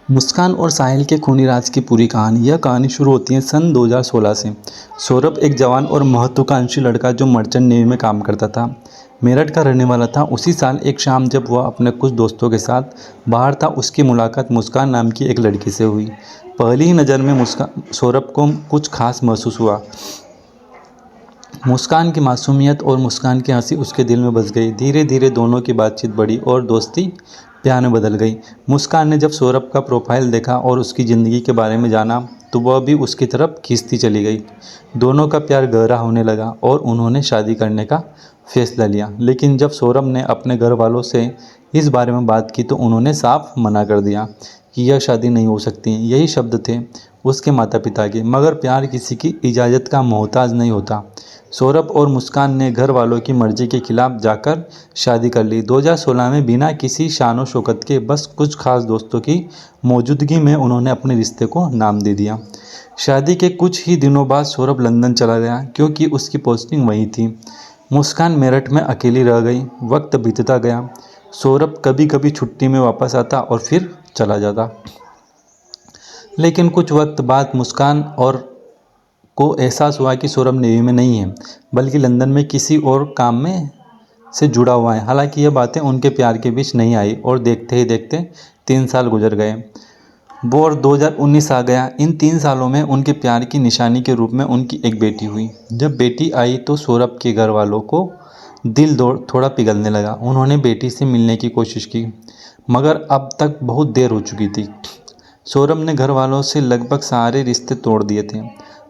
मुस्कान और साहिल के खूनी राज की पूरी कहानी। यह कहानी शुरू होती है सन 2016 से। सौरभ एक जवान और महत्वाकांक्षी लड़का जो मर्चेंट नेवी में काम करता था, मेरठ का रहने वाला था। उसी साल एक शाम जब वह अपने कुछ दोस्तों के साथ बाहर था, उसकी मुलाकात मुस्कान नाम की एक लड़की से हुई। पहली ही नज़र में मुस्कान सौरभ को कुछ खास महसूस हुआ। मुस्कान की मासूमियत और मुस्कान की हंसी उसके दिल में बस गई। धीरे धीरे दोनों की बातचीत बढ़ी और दोस्ती प्यार में बदल गई। मुस्कान ने जब सौरभ का प्रोफाइल देखा और उसकी ज़िंदगी के बारे में जाना, तो वह भी उसकी तरफ खींचती चली गई। दोनों का प्यार गहरा होने लगा और उन्होंने शादी करने का फैसला लिया। लेकिन जब सौरभ ने अपने घर वालों से इस बारे में बात की, तो उन्होंने साफ मना कर दिया कि यह शादी नहीं हो सकती। यही शब्द थे उसके माता पिता के। मगर प्यार किसी की इजाज़त का मोहताज नहीं होता। सौरभ और मुस्कान ने घर वालों की मर्जी के खिलाफ जाकर शादी कर ली। 2016 में बिना किसी शान शौकत के, बस कुछ खास दोस्तों की मौजूदगी में उन्होंने अपने रिश्ते को नाम दे दिया। शादी के कुछ ही दिनों बाद सौरभ लंदन चला गया, क्योंकि उसकी पोस्टिंग वहीं थी। मुस्कान मेरठ में अकेली रह गई। वक्त बीतता गया। सौरभ कभी कभी छुट्टी में वापस आता और फिर चला जाता। लेकिन कुछ वक्त बाद मुस्कान और को एहसास हुआ कि सौरभ नेवी में नहीं है, बल्कि लंदन में किसी और काम में से जुड़ा हुआ है। हालांकि यह बातें उनके प्यार के बीच नहीं आई और देखते ही देखते 3 साल गुजर गए। वो और 2019 आ गया। इन 3 सालों में उनके प्यार की निशानी के रूप में उनकी एक बेटी हुई। जब बेटी आई तो सौरभ के घर वालों को दिल थोड़ा पिघलने लगा। उन्होंने बेटी से मिलने की कोशिश की, मगर अब तक बहुत देर हो चुकी थी। सौरभ ने घर वालों से लगभग सारे रिश्ते तोड़ दिए थे।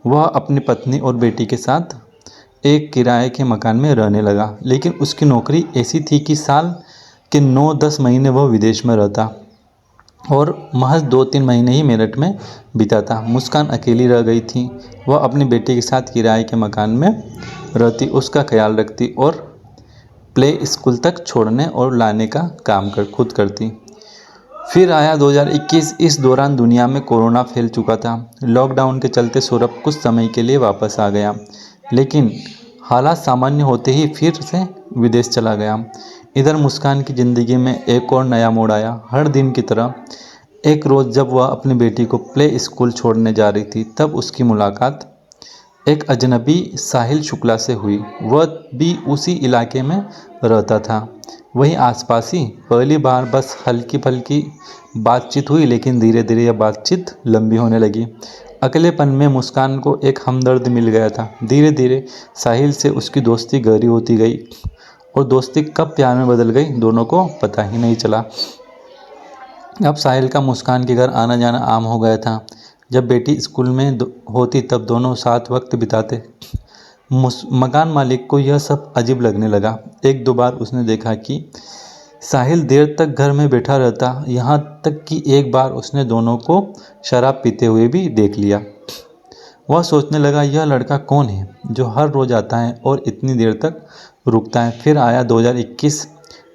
वह अपनी पत्नी और बेटी के साथ एक किराए के मकान में रहने लगा। लेकिन उसकी नौकरी ऐसी थी कि साल के 9-10 महीने वह विदेश में रहता और महज 2-3 महीने ही मेरठ में बिताता। मुस्कान अकेली रह गई थी। वह अपनी बेटी के साथ किराए के मकान में रहती, उसका ख्याल रखती और प्ले स्कूल तक छोड़ने और लाने का काम खुद करती। फिर आया 2021। इस दौरान दुनिया में कोरोना फैल चुका था। लॉकडाउन के चलते सौरभ कुछ समय के लिए वापस आ गया, लेकिन हालात सामान्य होते ही फिर से विदेश चला गया। इधर मुस्कान की ज़िंदगी में एक और नया मोड़ आया। हर दिन की तरह एक रोज़ जब वह अपनी बेटी को प्ले स्कूल छोड़ने जा रही थी, तब उसकी मुलाकात एक अजनबी साहिल शुक्ला से हुई। वह भी उसी इलाके में रहता था, वहीं आसपास ही। पहली बार बस हल्की फुल्की बातचीत हुई, लेकिन धीरे धीरे यह बातचीत लंबी होने लगी। अकेलेपन में मुस्कान को एक हमदर्द मिल गया था। धीरे धीरे साहिल से उसकी दोस्ती गहरी होती गई और दोस्ती कब प्यार में बदल गई, दोनों को पता ही नहीं चला। अब साहिल का मुस्कान के घर आना जाना आम हो गया था। जब बेटी स्कूल में होती तब दोनों साथ वक्त बिताते। मकान मालिक को यह सब अजीब लगने लगा। 1-2 बार उसने देखा कि साहिल देर तक घर में बैठा रहता, यहाँ तक कि एक बार उसने दोनों को शराब पीते हुए भी देख लिया। वह सोचने लगा, यह लड़का कौन है जो हर रोज़ आता है और इतनी देर तक रुकता है। फिर आया 2021।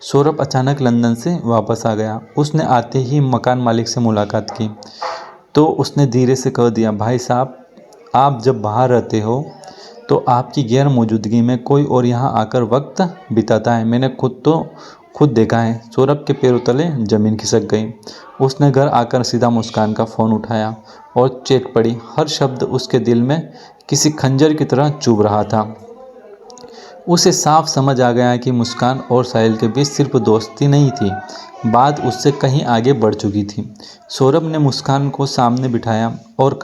सौरभ अचानक लंदन से वापस आ गया। उसने आते ही मकान मालिक से मुलाकात की, तो उसने धीरे से कह दिया, भाई साहब, आप जब बाहर रहते हो तो आपकी गैर मौजूदगी में कोई और यहाँ आकर वक्त बिताता है। मैंने खुद देखा है। सौरभ के पैरों तले ज़मीन खिसक गई। उसने घर आकर सीधा मुस्कान का फ़ोन उठाया और चेक पढ़ी। हर शब्द उसके दिल में किसी खंजर की तरह चुभ रहा था। उसे साफ समझ आ गया कि मुस्कान और साहिल के बीच सिर्फ दोस्ती नहीं थी, बात उससे कहीं आगे बढ़ चुकी थी। सौरभ ने मुस्कान को सामने बिठाया और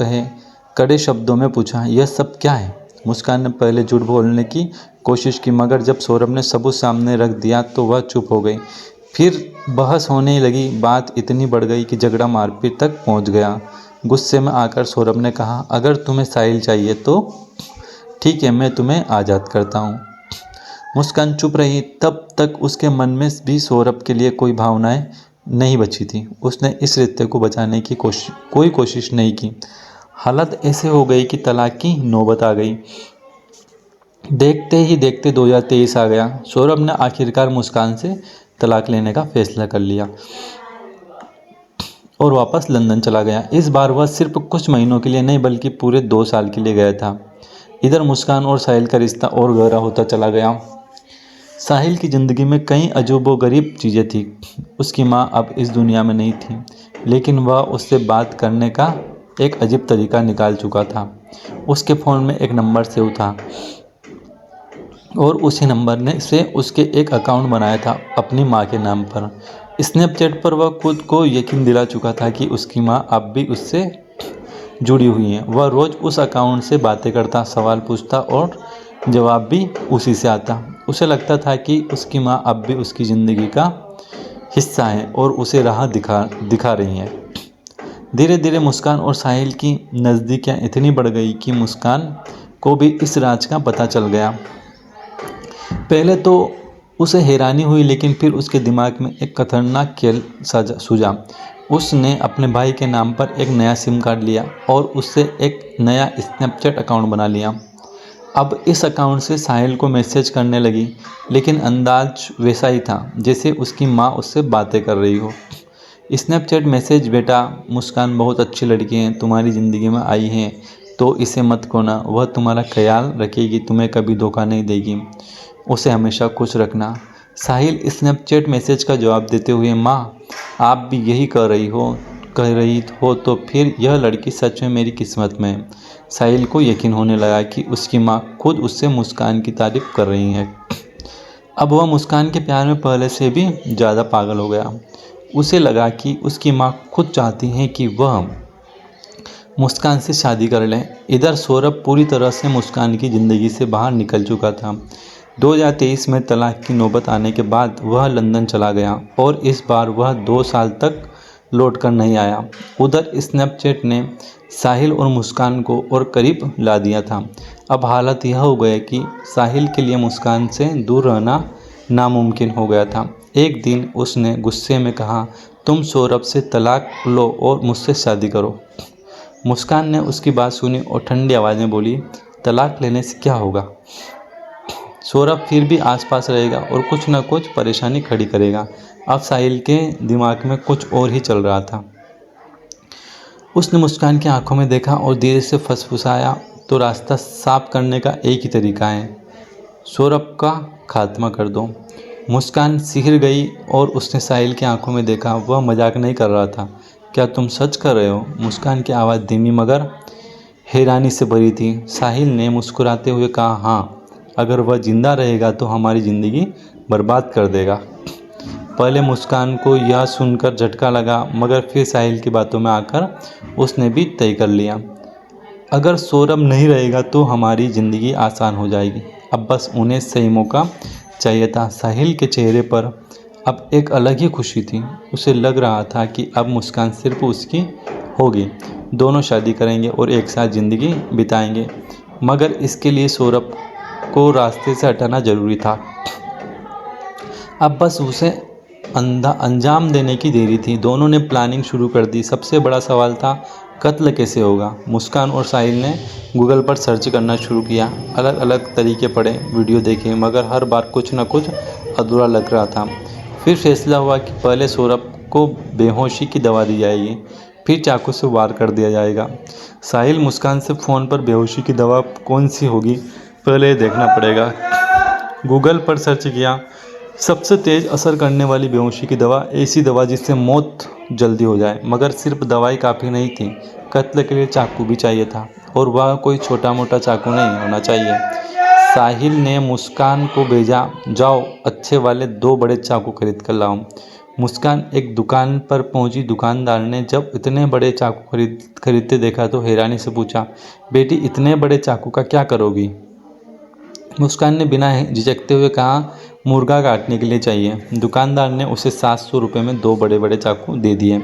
कड़े शब्दों में पूछा, यह सब क्या है? मुस्कान ने पहले झूठ बोलने की कोशिश की, मगर जब सौरभ ने सबूत सामने रख दिया तो वह चुप हो गई। फिर बहस होने लगी। बात इतनी बढ़ गई कि झगड़ा मारपीट तक पहुंच गया। गुस्से में आकर सौरभ ने कहा, अगर तुम्हें साहिल चाहिए तो ठीक है, मैं तुम्हें आज़ाद करता हूँ। मुस्कान चुप रही। तब तक उसके मन में भी सौरभ के लिए कोई भावनाएं नहीं बची थी। उसने इस रिश्ते को बचाने की कोई कोशिश नहीं की। हालत ऐसे हो गई कि तलाक की नौबत आ गई। देखते ही देखते 2023 आ गया। सौरभ ने आखिरकार मुस्कान से तलाक लेने का फैसला कर लिया और वापस लंदन चला गया। इस बार वह सिर्फ कुछ महीनों के लिए नहीं, बल्कि पूरे 2 साल के लिए गया था। इधर मुस्कान और साहिल का रिश्ता और गहरा होता चला गया। साहिल की ज़िंदगी में कई अजीबोगरीब चीज़ें थी। उसकी माँ अब इस दुनिया में नहीं थी, लेकिन वह उससे बात करने का एक अजीब तरीका निकाल चुका था। उसके फ़ोन में एक नंबर सेव था और उसी नंबर ने से उसके एक अकाउंट बनाया था अपनी माँ के नाम पर। स्नैपचैट पर वह खुद को यकीन दिला चुका था कि उसकी माँ अब भी उससे जुड़ी हुई है। वह रोज़ उस अकाउंट से बातें करता, सवाल पूछता और जवाब भी उसी से आता। उसे लगता था कि उसकी माँ अब भी उसकी ज़िंदगी का हिस्सा है और उसे राह दिखा दिखा रही है। धीरे धीरे मुस्कान और साहिल की नज़दीकियाँ इतनी बढ़ गई कि मुस्कान को भी इस राज का पता चल गया। पहले तो उसे हैरानी हुई, लेकिन फिर उसके दिमाग में एक खतरनाक खेल सूझा। उसने अपने भाई के नाम पर एक नया सिम कार्ड लिया और उससे एक नया स्नैपचैट अकाउंट बना लिया। अब इस अकाउंट से साहिल को मैसेज करने लगी, लेकिन अंदाज वैसा ही था जैसे उसकी माँ उससे बातें कर रही हो। स्नैपचैट मैसेज, बेटा मुस्कान बहुत अच्छी लड़की है, तुम्हारी ज़िंदगी में आई है तो इसे मत खोना, वह तुम्हारा ख्याल रखेगी, तुम्हें कभी धोखा नहीं देगी, उसे हमेशा खुश रखना। साहिल स्नैपचैट मैसेज का जवाब देते हुए, माँ आप भी यही कह रही हो तो फिर यह लड़की सच में मेरी किस्मत में है। साहिल को यकीन होने लगा कि उसकी माँ खुद उससे मुस्कान की तारीफ़ कर रही है। अब वह मुस्कान के प्यार में पहले से भी ज़्यादा पागल हो गया। उसे लगा कि उसकी माँ खुद चाहती है कि वह मुस्कान से शादी कर लें। इधर सौरभ पूरी तरह से मुस्कान की ज़िंदगी से बाहर निकल चुका था। 2023 में तलाक की नौबत आने के बाद वह लंदन चला गया और इस बार वह 2 साल तक लौट कर नहीं आया। उधर स्नैपचैट ने साहिल और मुस्कान को और करीब ला दिया था। अब हालत यह हो गई कि साहिल के लिए मुस्कान से दूर रहना नामुमकिन हो गया था। एक दिन उसने गुस्से में कहा, तुम सौरभ से तलाक लो और मुझसे शादी करो। मुस्कान ने उसकी बात सुनी और ठंडी आवाज़ में बोली, तलाक लेने से क्या होगा? सौरभ फिर भी आसपास रहेगा और कुछ न कुछ परेशानी खड़ी करेगा। अब साहिल के दिमाग में कुछ और ही चल रहा था। उसने मुस्कान की आंखों में देखा और धीरे से फुसफुसाया, तो रास्ता साफ करने का एक ही तरीका है, सौरभ का खात्मा कर दो। मुस्कान सिहर गई और उसने साहिल की आंखों में देखा। वह मजाक नहीं कर रहा था। क्या तुम सच कर रहे हो? मुस्कान की आवाज़ धीमी मगर हैरानी से भरी थी। साहिल ने मुस्कुराते हुए कहा, हाँ, अगर वह जिंदा रहेगा तो हमारी ज़िंदगी बर्बाद कर देगा। पहले मुस्कान को यह सुनकर झटका लगा, मगर फिर साहिल की बातों में आकर उसने भी तय कर लिया, अगर सौरभ नहीं रहेगा तो हमारी ज़िंदगी आसान हो जाएगी। अब बस उन्हें सही मौका चाहिए था। साहिल के चेहरे पर अब एक अलग ही खुशी थी। उसे लग रहा था कि अब मुस्कान सिर्फ उसकी होगी, दोनों शादी करेंगे और एक साथ ज़िंदगी बिताएंगे। मगर इसके लिए सौरभ को रास्ते से हटाना ज़रूरी था। अब बस उसे अंजाम देने की देरी थी। दोनों ने प्लानिंग शुरू कर दी। सबसे बड़ा सवाल था, कत्ल कैसे होगा? मुस्कान और साहिल ने गूगल पर सर्च करना शुरू किया। अलग अलग तरीके पढ़े, वीडियो देखे, मगर हर बार कुछ न कुछ अधूरा लग रहा था। फिर फैसला हुआ कि पहले सौरभ को बेहोशी की दवा दी जाएगी, फिर चाकू से वार कर दिया जाएगा। साहिल मुस्कान से फ़ोन पर बेहोशी की दवा कौन सी होगी पहले देखना पड़ेगा। गूगल पर सर्च किया। सबसे तेज़ असर करने वाली बेहोशी की दवा, ऐसी दवा जिससे मौत जल्दी हो जाए। मगर सिर्फ दवाई काफ़ी नहीं थी, कत्ल के लिए चाकू भी चाहिए था, और वह कोई छोटा मोटा चाकू नहीं होना चाहिए। साहिल ने मुस्कान को भेजा, जाओ अच्छे वाले 2 बड़े चाकू खरीद कर लाओ। मुस्कान एक दुकान पर पहुंची। दुकानदार ने जब इतने बड़े चाकू खरीदते देखा तो हैरानी से पूछा, बेटी इतने बड़े चाकू का क्या करोगी? मुस्कान ने बिना झिझकते हुए कहा, मुर्गा काटने के लिए चाहिए। दुकानदार ने उसे 700 रुपये में 2 बड़े बड़े चाकू दे दिए।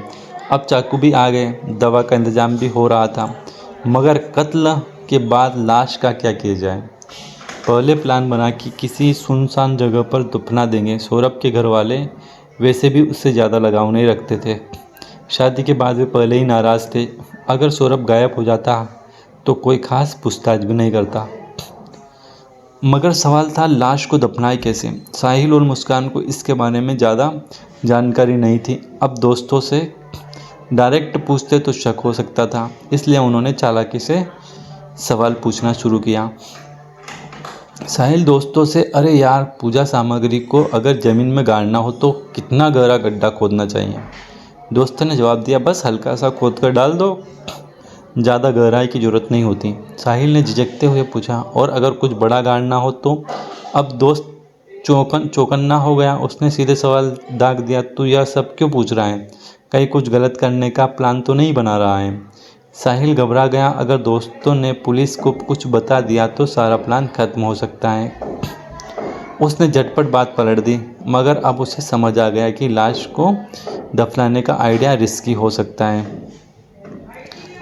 अब चाकू भी आ गए, दवा का इंतजाम भी हो रहा था। मगर कत्ल के बाद लाश का क्या किया जाए? पहले प्लान बना कि किसी सुनसान जगह पर दफना देंगे। सौरभ के घर वाले वैसे भी उससे ज़्यादा लगाव नहीं रखते थे। शादी के बाद वे पहले ही नाराज़ थे। अगर सौरभ गायब हो जाता तो कोई खास पूछताछ भी नहीं करता। मगर सवाल था, लाश को दफनाए कैसे? साहिल और मुस्कान को इसके बारे में ज़्यादा जानकारी नहीं थी। अब दोस्तों से डायरेक्ट पूछते तो शक हो सकता था, इसलिए उन्होंने चालाकी से सवाल पूछना शुरू किया। साहिल दोस्तों से, अरे यार, पूजा सामग्री को अगर ज़मीन में गाड़ना हो तो कितना गहरा गड्ढा खोदना चाहिए। दोस्तों ने जवाब दिया, बस हल्का सा खोद कर डाल दो, ज़्यादा गहराई की ज़रूरत नहीं होती। साहिल ने झिझकते हुए पूछा, और अगर कुछ बड़ा गाड़ना हो तो? अब दोस्त चौकन्ना हो गया। उसने सीधे सवाल दाग दिया, तू यह सब क्यों पूछ रहा है? कहीं कुछ गलत करने का प्लान तो नहीं बना रहा है? साहिल घबरा गया। अगर दोस्तों ने पुलिस को कुछ बता दिया तो सारा प्लान खत्म हो सकता है। उसने झटपट बात पलट दी, मगर अब उसे समझ आ गया कि लाश को दफनाने का आइडिया रिस्की हो सकता है।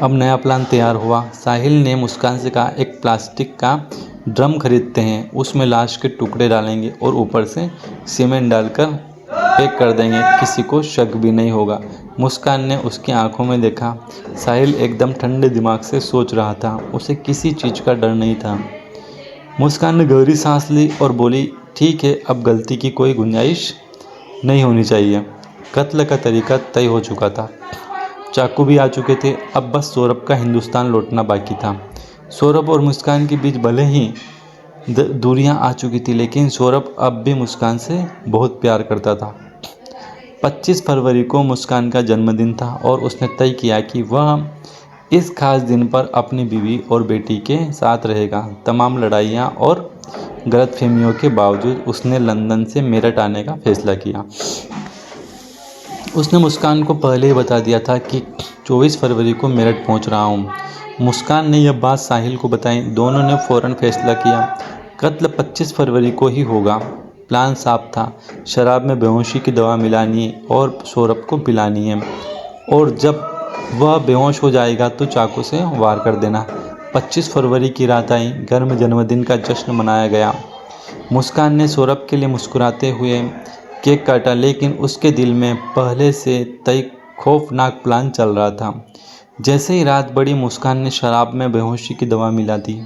अब नया प्लान तैयार हुआ। साहिल ने मुस्कान से कहा, एक प्लास्टिक का ड्रम खरीदते हैं, उसमें लाश के टुकड़े डालेंगे और ऊपर से सीमेंट डालकर पैक कर देंगे, किसी को शक भी नहीं होगा। मुस्कान ने उसकी आंखों में देखा। साहिल एकदम ठंडे दिमाग से सोच रहा था, उसे किसी चीज़ का डर नहीं था। मुस्कान ने गहरी सांस ली और बोली, ठीक है, अब गलती की कोई गुंजाइश नहीं होनी चाहिए। कत्ल का तरीका तय हो चुका था, चाकू भी आ चुके थे, अब बस सौरभ का हिंदुस्तान लौटना बाकी था। सौरभ और मुस्कान के बीच भले ही दूरियां आ चुकी थी, लेकिन सौरभ अब भी मुस्कान से बहुत प्यार करता था। 25 फरवरी को मुस्कान का जन्मदिन था और उसने तय किया कि वह इस खास दिन पर अपनी बीवी और बेटी के साथ रहेगा। तमाम लड़ाइयाँ और गलतफहमियों के बावजूद उसने लंदन से मेरठ आने का फैसला किया। उसने मुस्कान को पहले ही बता दिया था कि 24 फरवरी को मेरठ पहुंच रहा हूं। मुस्कान ने यह बात साहिल को बताई। दोनों ने फ़ौरन फैसला किया, कत्ल 25 फरवरी को ही होगा। प्लान साफ था, शराब में बेहोशी की दवा मिलानी है और सौरभ को पिलानी है, और जब वह बेहोश हो जाएगा तो चाकू से वार कर देना। 25 फरवरी की रात आई, घर में जन्मदिन का जश्न मनाया गया। मुस्कान ने सौरभ के लिए मुस्कुराते हुए केक काटा, लेकिन उसके दिल में पहले से तय खौफनाक प्लान चल रहा था। जैसे ही रात बढ़ी, मुस्कान ने शराब में बेहोशी की दवा मिला दी।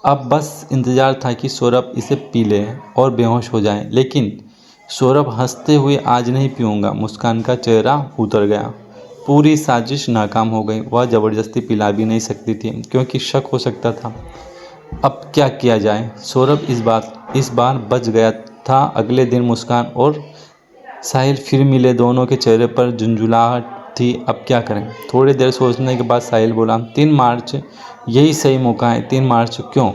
अब बस इंतज़ार था कि सौरभ इसे पी ले और बेहोश हो जाए, लेकिन सौरभ हंसते हुए, आज नहीं पीऊँगा। मुस्कान का चेहरा उतर गया। पूरी साजिश नाकाम हो गई। वह ज़बरदस्ती पिला भी नहीं सकती थी, क्योंकि शक हो सकता था। अब क्या किया जाए? सौरभ इस बार बच गया था। अगले दिन मुस्कान और साहिल फिर मिले। दोनों के चेहरे पर झुंझुलाहट थी। अब क्या करें? थोड़ी देर सोचने के बाद साहिल बोला, 3 मार्च यही सही मौका है। 3 मार्च क्यों?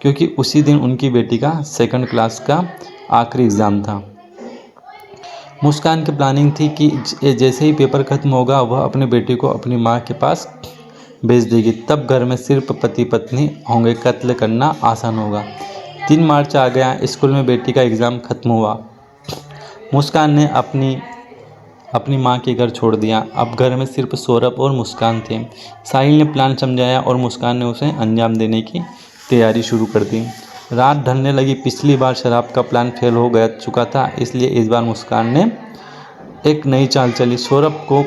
क्योंकि उसी दिन उनकी बेटी का 2nd क्लास का आखिरी एग्ज़ाम था। मुस्कान की प्लानिंग थी कि जैसे ही पेपर खत्म होगा वह अपनी बेटी को अपनी माँ के पास भेज देगी, तब घर में सिर्फ पति पत्नी होंगे, कत्ल करना आसान होगा। 3 मार्च आ गया, स्कूल में बेटी का एग्ज़ाम खत्म हुआ। मुस्कान ने अपनी माँ के घर छोड़ दिया। अब घर में सिर्फ सौरभ और मुस्कान थे। साहिल ने प्लान समझाया और मुस्कान ने उसे अंजाम देने की तैयारी शुरू कर दी। रात ढलने लगी। पिछली बार शराब का प्लान फेल हो गया चुका था, इसलिए इस बार मुस्कान ने एक नई चाल चली। सौरभ को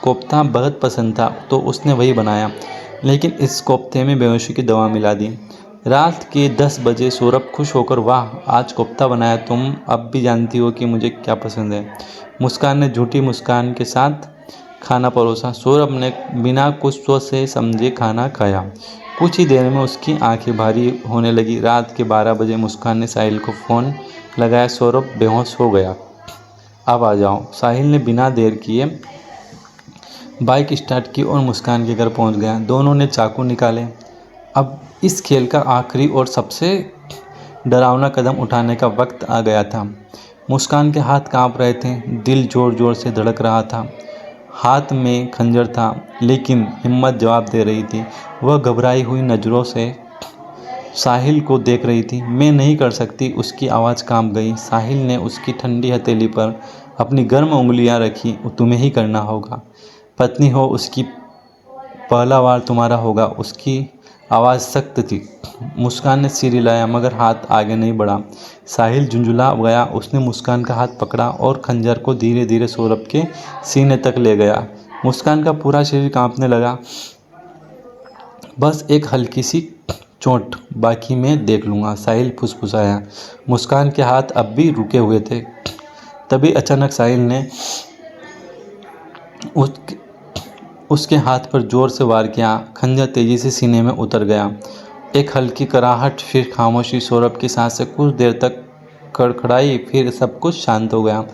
कोफ्ता बहुत पसंद था, तो उसने वही बनाया, लेकिन इस कोफ्ते में बेहोशी की दवा मिला दी। रात के 10 बजे सौरभ खुश होकर, वाह, आज कोफ्ता बनाया, तुम अब भी जानती हो कि मुझे क्या पसंद है। मुस्कान ने झूठी मुस्कान के साथ खाना परोसा। सौरभ ने बिना कुछ सोच से समझे खाना खाया। कुछ ही देर में उसकी आंखें भारी होने लगी। रात के 12 बजे मुस्कान ने साहिल को फ़ोन लगाया, सौरभ बेहोश हो गया, अब आ जाओ। साहिल ने बिना देर किए बाइक स्टार्ट की और मुस्कान के घर पहुंच गया। दोनों ने चाकू निकाले। अब इस खेल का आखिरी और सबसे डरावना कदम उठाने का वक्त आ गया था। मुस्कान के हाथ कांप रहे थे, दिल ज़ोर ज़ोर से धड़क रहा था। हाथ में खंजर था, लेकिन हिम्मत जवाब दे रही थी। वह घबराई हुई नज़रों से साहिल को देख रही थी। मैं नहीं कर सकती। उसकी आवाज़ कांप गई। साहिल ने उसकी ठंडी हथेली पर अपनी गर्म उंगलियां रखी। तुम्हें ही करना होगा। पत्नी हो उसकी, पहला वार तुम्हारा होगा। उसकी आवाज़ सख्त थी। मुस्कान ने सिर हिलाया, मगर हाथ आगे नहीं बढ़ा। साहिल झुंझुला गया। उसने मुस्कान का हाथ पकड़ा और खंजर को धीरे धीरे सौरभ के सीने तक ले गया। मुस्कान का पूरा शरीर कांपने लगा। बस एक हल्की सी चोट बाकी, मैं देख लूँगा, साहिल फुसफुसाया। मुस्कान के हाथ अब भी रुके हुए थे। तभी अचानक साहिल ने उसके हाथ पर जोर से वार किया। खंजर तेजी से सीने में उतर गया एक हल्की कराहट, फिर खामोशी। सौरभ की सांसें कुछ देर तक खड़खड़ाई, फिर सब कुछ शांत हो गया।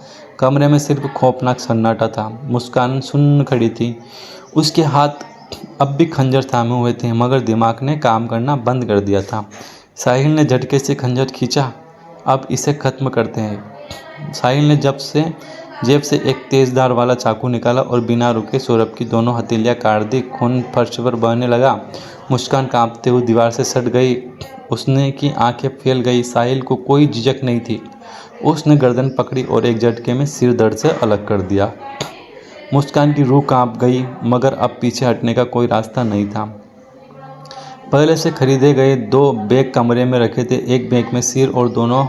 कमरे में सिर्फ खौफनाक सन्नाटा था। मुस्कान सुन्न खड़ी थी। उसके हाथ अब भी खंजर थामे हुए थे, मगर दिमाग ने काम करना बंद कर दिया था। साहिल ने झटके से खंजर खींचा। अब इसे खत्म करते हैं। साहिल ने जेब से एक तेजधार वाला चाकू निकाला और बिना रुके सौरभ की दोनों हथेलियां काट दी। खून फर्श पर बहने लगा। मुस्कान कांपते हुए दीवार से सट गई। उसने की आंखें फैल गई। साहिल को कोई झिझक नहीं थी। उसने गर्दन पकड़ी और एक झटके में सिर धड़ से अलग कर दिया। मुस्कान की रूह कांप गई, मगर अब पीछे हटने का कोई रास्ता नहीं था। पहले से खरीदे गए 2 बैग कमरे में रखे थे। एक बैग में सिर और दोनों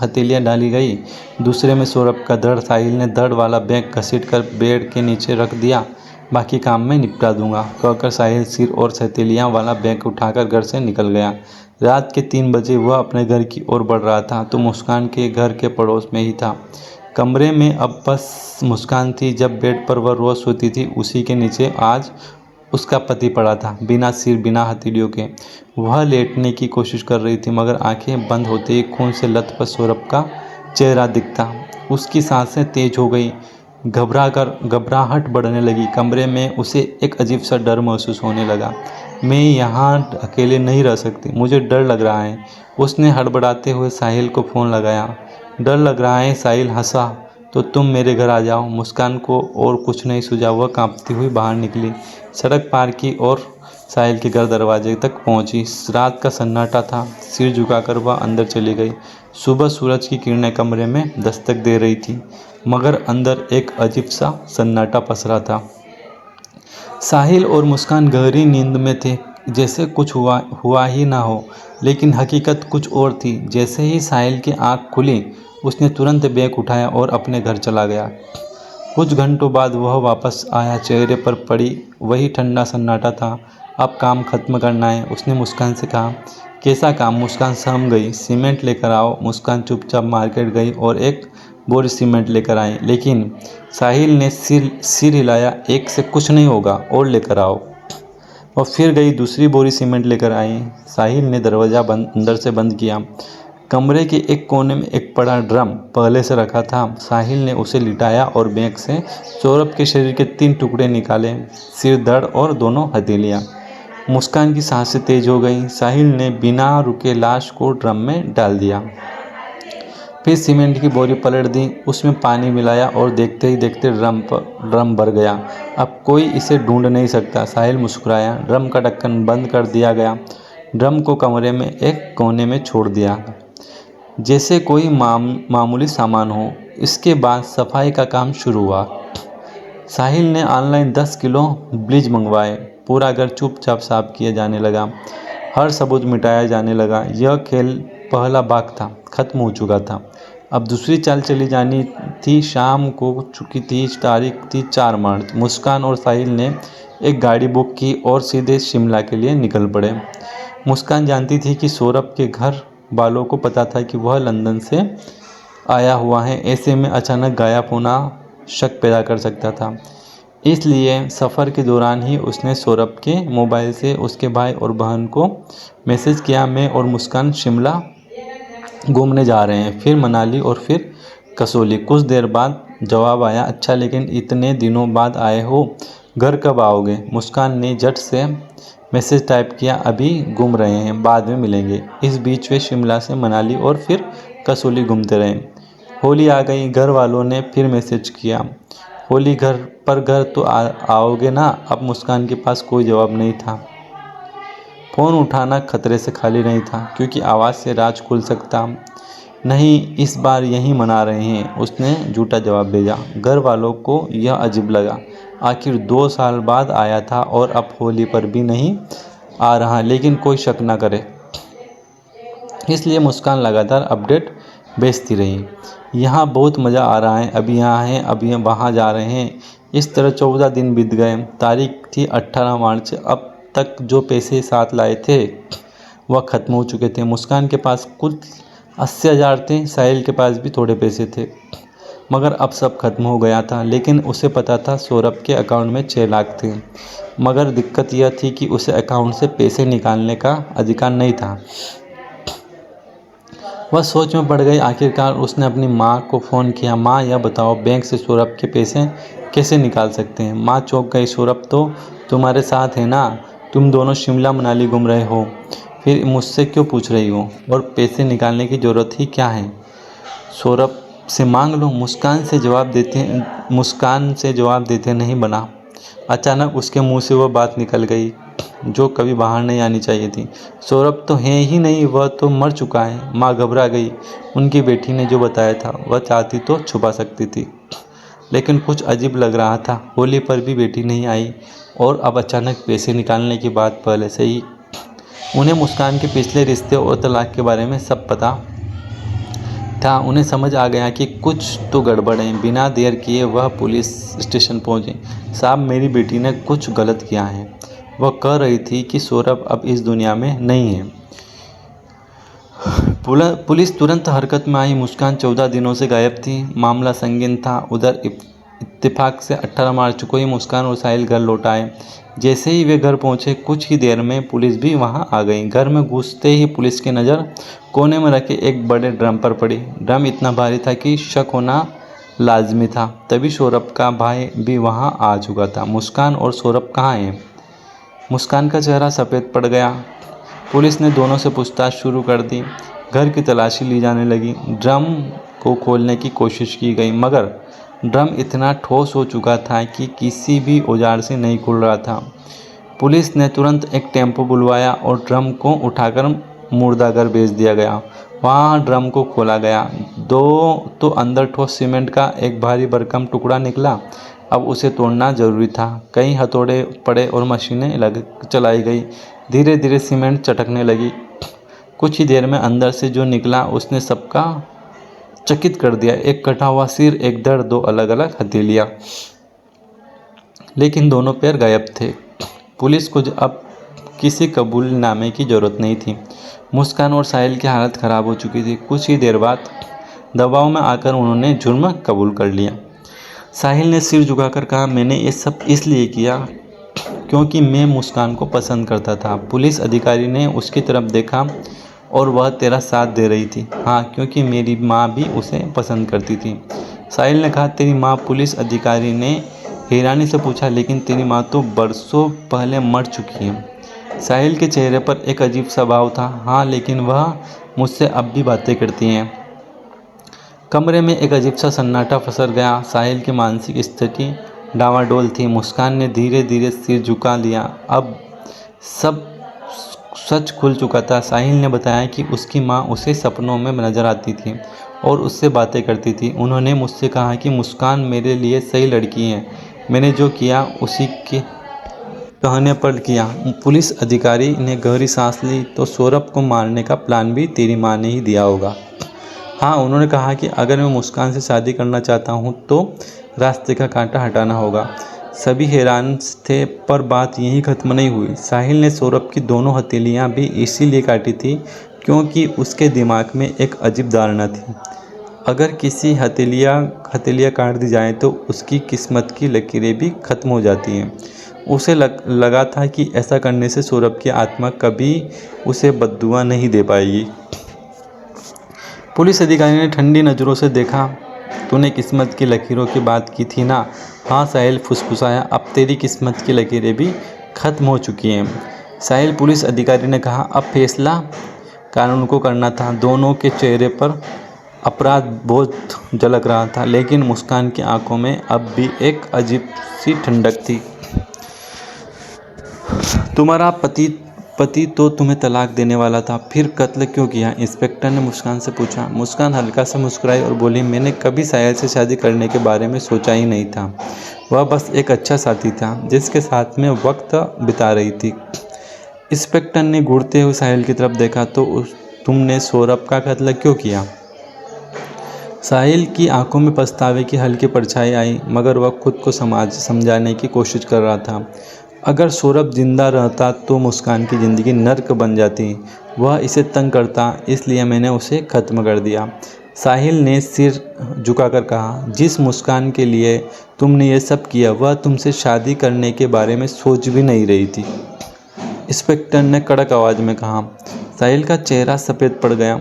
हथेलियां डाली गई, दूसरे में सौरभ का धड़। साहिल ने धड़ वाला बैग घसीटकर बेड के नीचे रख दिया। बाकी काम मैं निपटा दूंगा, कहकर साहिल सिर और हथेलियां वाला बैग उठाकर घर से निकल गया। रात के 3 बजे वह अपने घर की ओर बढ़ रहा था तो मुस्कान के घर के पड़ोस में ही था। कमरे में अब बस मुस्कान थी। जब बेड पर वह रोज़ सोती थी, उसी के नीचे आज उसका पति पड़ा था, बिना सिर, बिना हथेलियों के। वह लेटने की कोशिश कर रही थी, मगर आंखें बंद होते ही खून से लथपथ सौरभ का चेहरा दिखता। उसकी सांसें तेज हो गई। घबराहट बढ़ने लगी। कमरे में उसे एक अजीब सा डर महसूस होने लगा। मैं यहाँ अकेले नहीं रह सकती, मुझे डर लग रहा है। उसने हड़बड़ाते हुए साहिल को फ़ोन लगाया। डर लग रहा है? साहिल हंसा। तो तुम मेरे घर आ जाओ। मुस्कान को और कुछ नहीं सूझा। वह कांपती हुई बाहर निकली, सड़क पार की और साहिल के घर दरवाजे तक पहुंची। रात का सन्नाटा था। सिर झुकाकर वह अंदर चली गई। सुबह सूरज की किरणें कमरे में दस्तक दे रही थी, मगर अंदर एक अजीब सा सन्नाटा पसरा था। साहिल और मुस्कान गहरी नींद में थे, जैसे कुछ हुआ ही ना हो। लेकिन हकीकत कुछ और थी। जैसे ही साहिल की आंख खुली, उसने तुरंत बैग उठाया और अपने घर चला गया। कुछ घंटों बाद वह वापस आया। चेहरे पर पड़ी वही ठंडा सन्नाटा था। अब काम खत्म करना है, उसने मुस्कान से कहा। कैसा काम? मुस्कान सहम गई। सीमेंट लेकर आओ। मुस्कान चुपचाप मार्केट गई और एक बोरी सीमेंट लेकर आई। लेकिन साहिल ने सिर हिलाया। एक से कुछ नहीं होगा, और लेकर आओ। और फिर गई, दूसरी बोरी सीमेंट लेकर आई। साहिल ने दरवाज़ा अंदर से बंद किया। कमरे के एक कोने में एक बड़ा ड्रम पहले से रखा था। साहिल ने उसे लिटाया और बैग से सौरभ के शरीर के 3 टुकड़े निकाले, सिर, धड़ और दोनों हथेलियां। मुस्कान की सांसें तेज हो गईं। साहिल ने बिना रुके लाश को ड्रम में डाल दिया। फिर सीमेंट की बोरी पलट दी, उसमें पानी मिलाया और देखते ही देखते ड्रम भर गया। अब कोई इसे ढूंढ नहीं सकता। साहिल मुस्कुराया। ड्रम का ढक्कन बंद कर दिया गया। ड्रम को कमरे में एक कोने में छोड़ दिया, जैसे कोई मामूली सामान हो। इसके बाद सफाई का काम शुरू हुआ। साहिल ने ऑनलाइन 10 किलो ब्लीच मंगवाए। पूरा घर चुपचाप साफ किया जाने लगा। हर सबूत मिटाया जाने लगा। यह खेल पहला भाग था, खत्म हो चुका था। अब दूसरी चाल चली जानी थी। शाम को चुकी थी। तारीख थी 4 मार्च। मुस्कान और साहिल ने एक गाड़ी बुक की और सीधे शिमला के लिए निकल पड़े। मुस्कान जानती थी कि सौरभ के घर वालों को पता था कि वह लंदन से आया हुआ है। ऐसे में अचानक गायब होना शक पैदा कर सकता था। इसलिए सफ़र के दौरान ही उसने सौरभ के मोबाइल से उसके भाई और बहन को मैसेज किया, मैं और मुस्कान शिमला घूमने जा रहे हैं, फिर मनाली और फिर कसौली। कुछ देर बाद जवाब आया, अच्छा, लेकिन इतने दिनों बाद आए हो, घर कब आओगे? मुस्कान ने झट से मैसेज टाइप किया, अभी घूम रहे हैं, बाद में मिलेंगे। इस बीच वे शिमला से मनाली और फिर कसौली घूमते रहे। होली आ गई। घर वालों ने फिर मैसेज किया, होली घर तो आओगे ना? अब मुस्कान के पास कोई जवाब नहीं था। फ़ोन उठाना खतरे से खाली नहीं था, क्योंकि आवाज़ से राज खुल सकता। नहीं, इस बार यहीं मना रहे हैं, उसने झूठा जवाब भेजा। घर वालों को यह अजीब लगा। आखिर 2 साल बाद आया था और अब होली पर भी नहीं आ रहा, लेकिन कोई शक न करे, इसलिए मुस्कान लगातार अपडेट भेजती रही। यहाँ बहुत मज़ा आ रहा है, अभी यहाँ हैं, अभी वहाँ जा रहे हैं। इस तरह 14 दिन बीत गए। तारीख थी 18 मार्च। अब तक जो पैसे साथ लाए थे वह ख़त्म हो चुके थे। मुस्कान के पास कुल 80,000 थे। साहिल के पास भी थोड़े पैसे थे, मगर अब सब खत्म हो गया था। लेकिन उसे पता था सौरभ के अकाउंट में 6 लाख थे, मगर दिक्कत यह थी कि उसे अकाउंट से पैसे निकालने का अधिकार नहीं था। वह सोच में पड़ गई। आखिरकार उसने अपनी माँ को फ़ोन किया, माँ यह बताओ बैंक से सौरभ के पैसे कैसे निकाल सकते हैं। माँ चौंक गई, सौरभ तो तुम्हारे साथ है ना, तुम दोनों शिमला मनाली घूम रहे हो, फिर मुझसे क्यों पूछ रही हो, और पैसे निकालने की ज़रूरत ही क्या है, सौरभ से मांग लो। मुस्कान से जवाब देते नहीं बना। अचानक उसके मुंह से वह बात निकल गई जो कभी बाहर नहीं आनी चाहिए थी, सौरभ तो है ही नहीं, वह तो मर चुका है। माँ घबरा गई। उनकी बेटी ने जो बताया था वह चाहती तो छुपा सकती थी, लेकिन कुछ अजीब लग रहा था। होली पर भी बेटी नहीं आई और अब अचानक पैसे निकालने की बात। पहले से ही उन्हें मुस्कान के पिछले रिश्ते और तलाक के बारे में सब पता था। उन्हें समझ आ गया कि कुछ तो गड़बड़ है। बिना देर किए वह पुलिस स्टेशन पहुंचे। साहब, मेरी बेटी ने कुछ गलत किया है, वह कह रही थी कि सौरभ अब इस दुनिया में नहीं है। पुलिस तुरंत हरकत में आई। मुस्कान 14 दिनों से गायब थी। मामला संगीन था। उधर इत्तेफाक से 18 मार्च को ही मुस्कान और साहिल घर लौट आए। जैसे ही वे घर पहुंचे कुछ ही देर में पुलिस भी वहां आ गई। घर में घुसते ही पुलिस की नज़र कोने में रखे एक बड़े ड्रम पर पड़ी। ड्रम इतना भारी था कि शक होना लाजमी था। तभी सौरभ का भाई भी वहां आ चुका था। मुस्कान और सौरभ कहाँ हैं? मुस्कान का चेहरा सफ़ेद पड़ गया। पुलिस ने दोनों से पूछताछ शुरू कर दी। घर की तलाशी ली जाने लगी। ड्रम को खोलने की कोशिश की गई, मगर ड्रम इतना ठोस हो चुका था कि किसी भी औजार से नहीं खुल रहा था। पुलिस ने तुरंत एक टेम्पो बुलवाया और ड्रम को उठाकर मुर्दाघर भेज दिया गया। वहाँ ड्रम को खोला गया तो अंदर ठोस सीमेंट का एक भारी भरकम टुकड़ा निकला। अब उसे तोड़ना जरूरी था। कई हथौड़े पड़े और मशीनें चलाई गई। धीरे धीरे सीमेंट चटकने लगी। कुछ ही देर में अंदर से जो निकला उसने सबका चकित कर दिया। एक कटा हुआ सिर, एक धड़, 2 अलग अलग हथेलियाँ, लेकिन दोनों पैर गायब थे। पुलिस को अब किसी कबूलनामे की ज़रूरत नहीं थी। मुस्कान और साहिल की हालत ख़राब हो चुकी थी। कुछ ही देर बाद दबाव में आकर उन्होंने जुर्म कबूल कर लिया। साहिल ने सिर झुकाकर कहा, मैंने ये सब इसलिए किया क्योंकि मैं मुस्कान को पसंद करता था। पुलिस अधिकारी ने उसकी तरफ देखा, और वह तेरा साथ दे रही थी। हाँ, क्योंकि मेरी माँ भी उसे पसंद करती थी। साहिल ने कहा, तेरी माँ? पुलिस अधिकारी ने हैरानी से पूछा, लेकिन तेरी माँ तो बरसों पहले मर चुकी है। साहिल के चेहरे पर एक अजीब सा भाव था। हाँ, लेकिन वह मुझसे अब भी बातें करती हैं। कमरे में एक अजीब सा सन्नाटा पसर गया। साहिल की मानसिक स्थिति डावाडोल थी। मुस्कान ने धीरे धीरे सिर झुका लिया। अब सब सच खुल चुका था। साहिल ने बताया कि उसकी माँ उसे सपनों में नजर आती थी और उससे बातें करती थी। उन्होंने मुझसे कहा कि मुस्कान मेरे लिए सही लड़की है। मैंने जो किया उसी के कहने पर किया। पुलिस अधिकारी ने गहरी सांस ली। तो सौरभ को मारने का प्लान भी तेरी माँ ने ही दिया होगा? हाँ, उन्होंने कहा कि अगर मैं मुस्कान से शादी करना चाहता हूँ तो रास्ते का कांटा हटाना होगा। सभी हैरान थे, पर बात यहीं ख़त्म नहीं हुई। साहिल ने सौरभ की दोनों हथेलियाँ भी इसीलिए काटी थी क्योंकि उसके दिमाग में एक अजीब धारणा थी, अगर किसी हथेलियाँ काट दी जाएँ तो उसकी किस्मत की लकीरें भी ख़त्म हो जाती हैं। उसे लगा था कि ऐसा करने से सौरभ की आत्मा कभी उसे बद्दुआ नहीं दे पाएगी। पुलिस अधिकारी ने ठंडी नज़रों से देखा। तूने किस्मत की लकीरों की बात की थी ना? हाँ, साहिल फुसफुसाया। अब तेरी किस्मत की लकीरें भी ख़त्म हो चुकी हैं साहिल, पुलिस अधिकारी ने कहा। अब फैसला कानून को करना था। दोनों के चेहरे पर अपराध बोझ झलक रहा था, लेकिन मुस्कान की आंखों में अब भी एक अजीब सी ठंडक थी। तुम्हारा पति तो तुम्हें तलाक देने वाला था, फिर कत्ल क्यों किया? इंस्पेक्टर ने मुस्कान से पूछा। मुस्कान हल्का सा मुस्कुराई और बोली, मैंने कभी साहिल से शादी करने के बारे में सोचा ही नहीं था। वह बस एक अच्छा साथी था जिसके साथ में वक्त बिता रही थी। इंस्पेक्टर ने घूरते हुए साहिल की तरफ देखा। तो तुमने सौरभ का कत्ल क्यों किया? साहिल की आंखों में पछतावे की हल्की परछाई आई, मगर वह खुद को समझाने की कोशिश कर रहा था। अगर सौरभ जिंदा रहता तो मुस्कान की ज़िंदगी नर्क बन जाती। वह इसे तंग करता, इसलिए मैंने उसे ख़त्म कर दिया। साहिल ने सिर झुकाकर कहा, जिस मुस्कान के लिए तुमने ये सब किया वह तुमसे शादी करने के बारे में सोच भी नहीं रही थी। इंस्पेक्टर ने कड़क आवाज़ में कहा। साहिल का चेहरा सफ़ेद पड़ गया।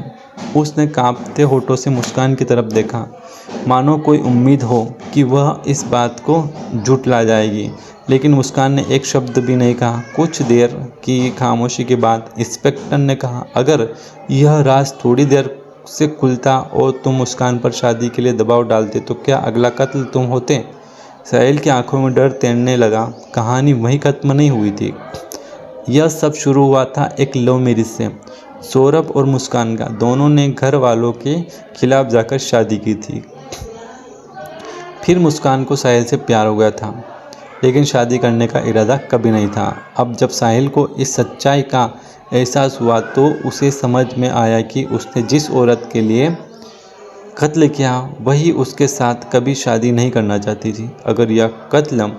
उसने कांपते होठों से मुस्कान की तरफ देखा, मानो कोई उम्मीद हो कि वह इस बात को झुठला जाएगी, लेकिन मुस्कान ने एक शब्द भी नहीं कहा। कुछ देर की खामोशी के बाद इंस्पेक्टर ने कहा, अगर यह राज थोड़ी देर से खुलता और तुम मुस्कान पर शादी के लिए दबाव डालते तो क्या अगला कत्ल तुम होते? साहिल की आंखों में डर तैरने लगा। कहानी वहीं खत्म नहीं हुई थी। यह सब शुरू हुआ था एक लव मैरिज से। सौरभ और मुस्कान का दोनों ने घर वालों के खिलाफ जाकर शादी की थी। फिर मुस्कान को साहिल से प्यार हो गया था, लेकिन शादी करने का इरादा कभी नहीं था। अब जब साहिल को इस सच्चाई का एहसास हुआ तो उसे समझ में आया कि उसने जिस औरत के लिए कत्ल किया वही उसके साथ कभी शादी नहीं करना चाहती थी। अगर यह कत्ल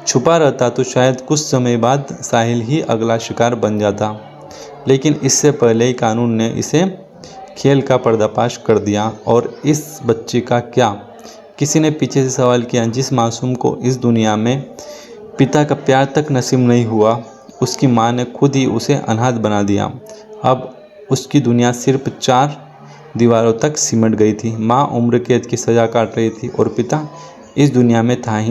छुपा रहता तो शायद कुछ समय बाद साहिल ही अगला शिकार बन जाता, लेकिन इससे पहले ही कानून ने इसे खेल का पर्दाफाश कर दिया। और इस बच्चे का क्या? किसी ने पीछे से सवाल किया। जिस मासूम को इस दुनिया में पिता का प्यार तक नसीब नहीं हुआ, उसकी माँ ने खुद ही उसे अनाथ बना दिया। अब उसकी दुनिया सिर्फ 4 दीवारों तक सिमट गई थी। माँ उम्र कैद की सज़ा काट रही थी और पिता इस दुनिया में था ही